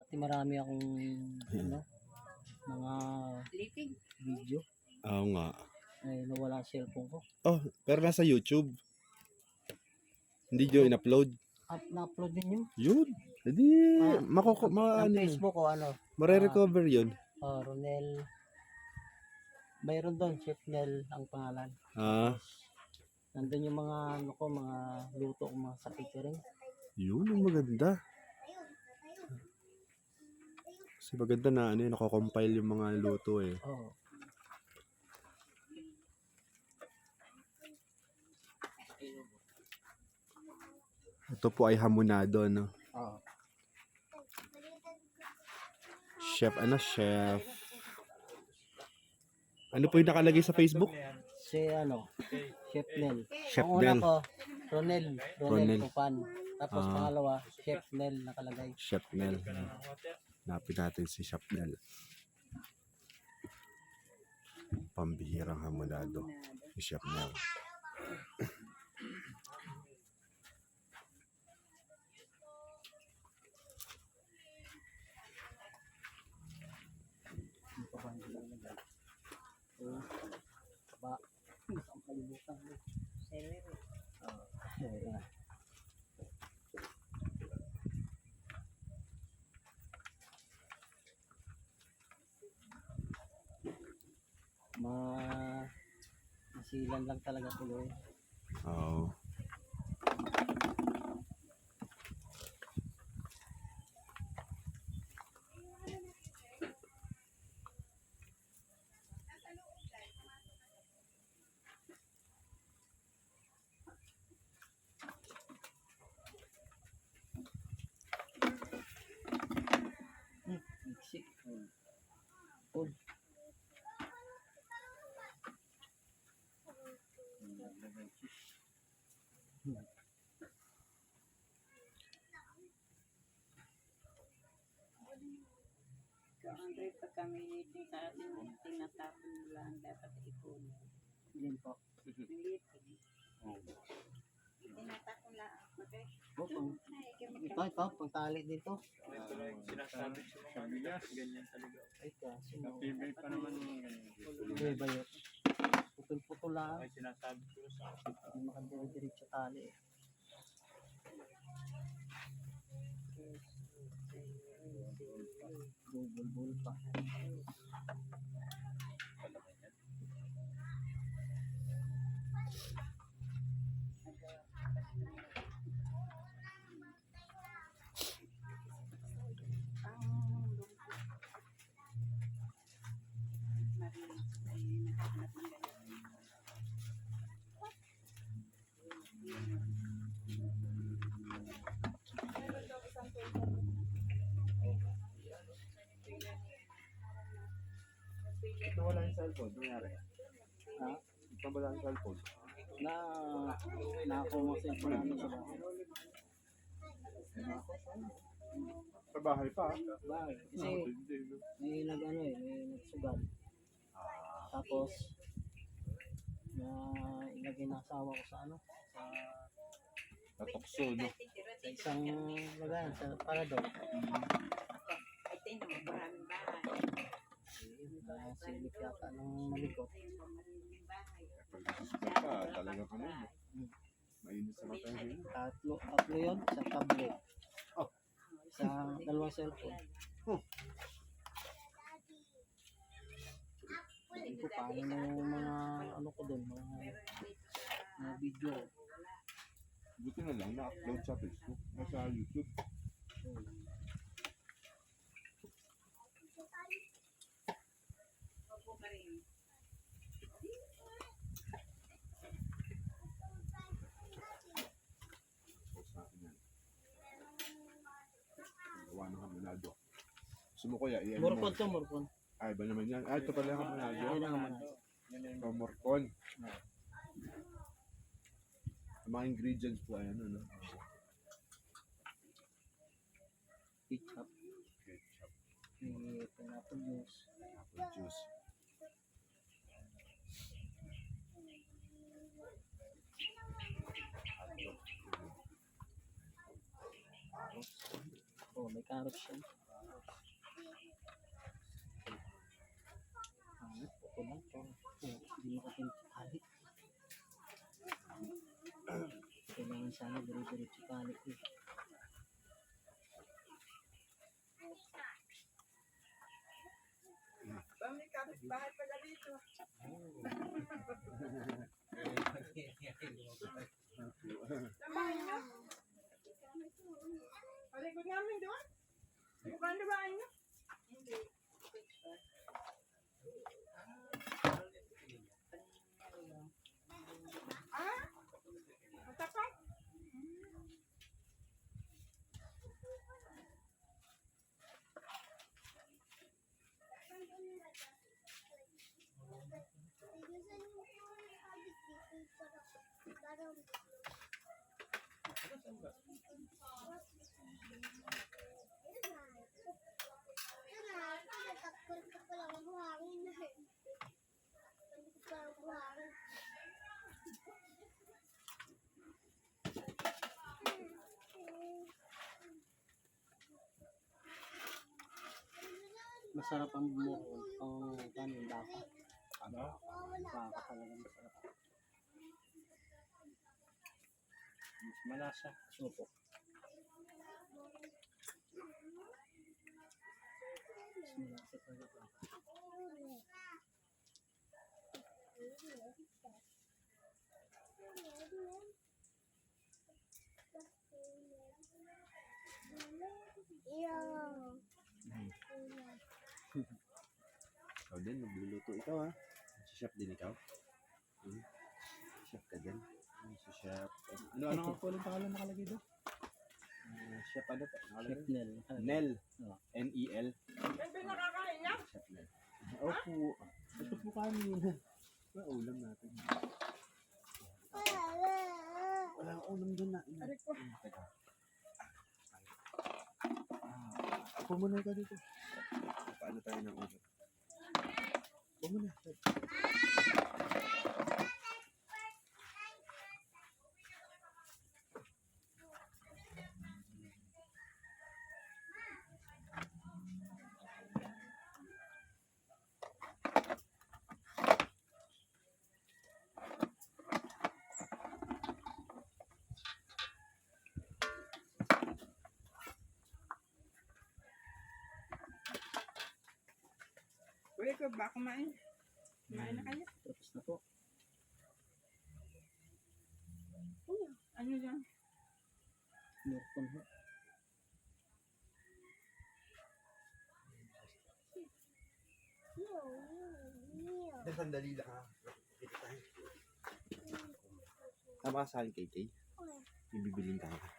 Dati marami akong ano, mga video. Oo nga. Ay, nawala ang cellphone ko. Oh, pero nasa YouTube. Hindi nyo in-upload. Na-upload din yun. Yun. Hindi, Ang Facebook ko, ano. Mare-recover yun. Ronel. Mayroon doon, Chef Nel ang pangalan. Ah, Nandun yung mga, ano ko, mga luto ko, mga sa catering. yun ang maganda. Kasi maganda na ano, nako-compile yung mga luto eh. Oo. Ito po ay hamonado, no? Oo. Chef, Chef. Ano po yung nakalagay sa Facebook? Si ano, Chef Nel. Chef Ang una Nel. ko, Ronel Ronel. Tupan. Tapos pangalawa, Chef Nel nakalagay. Chef Nel. Napin natin si Chef Nel. Pambihirang hamonado si Chef Nel. Ba, ang kalimutan mo. Celery. Masilan lang talaga tuloy. Oo. Mixi. Full. Andre, pag kami sa atin, tinatapon mo lang dapat ipon. Yun po. Maliit. Tinatapon lang. Okay? Ito, pagtali dito. Sinasabi sa bigas, ganyan talaga. Ay, kasi Sa TV pa naman yung ganyan. may bayot. Putol-putol lang. Ay, sinasabi ko sa Hindi makadiri-diretso tali eh. Bulbul pa. Ito wala yung cellphone, nangyari. Ha? Ito wala yung cellphone. Nakakuha mo sa namin sa bahay. Sa bahay pa. Bahay. Kasi may nag-ano eh, may nagsugal. Tapos, ilagay na asawa ko sa ano, Natukso, no? sa isang lagayan, sa parador. Ay, tingnan mo, maraming bahay. Silip yata ng malikot. Maraming bahay. Pag-suspect ka, talaga ka nun. Mainit sa mata yun. Tatlo yun, sa tablet. Sa dalawang cellphone. Hindi ko paano yung mga ano ko doon, mga video. Buti na lang, na-upload sa Facebook, sa YouTube. Opo ka rin. Post natin yan. Gawa ng hamonado. Gusto mo kuya, i-ano mo? Morpon to, morpon. Ay, ba naman yan? Ay, ito pala yung hamonado. Yun ang mga. Ito, morpon. Ang mga ingredients po ay ano, no? Ketchup. Ketchup, May pineapple juice. apple juice. Oh, may carrots siya. Hindi makapunta tali. Kailangan sana dire-diretso tali eh. Kami kapit-bahay pala dito. Samahin nyo. Palikod namin doon. Bukan na bahay nyo? Hindi. Ah? Matapak? Masarap ang bumuo. Ang kanin baka. Baka talaga masarap. Mas malasa. Opo. Mas malasa talaga. Ikaw din, magluluto ikaw ha. Chef din ikaw. Chef ka din. Chef. Ano nga po ulit pangalan nakalagay doon? Chef ano pa? Chef Nel. Nel. Oh. N-E-L. Hindi nakakain na? Chef Nel. Opo. Ito po kami. Ano ulam natin? Wala akong ulam doon na. Aray ko. Teka. Ako muna ka dito. Paano tayo ng ulam? Ako muna. Kuya ko, ba kumain? Kumain na kayo? Tapos na po. Ano yan? Nurkon ho. Sandali lang ha. Tama ka sa akin, KK? Ibibiling tayo.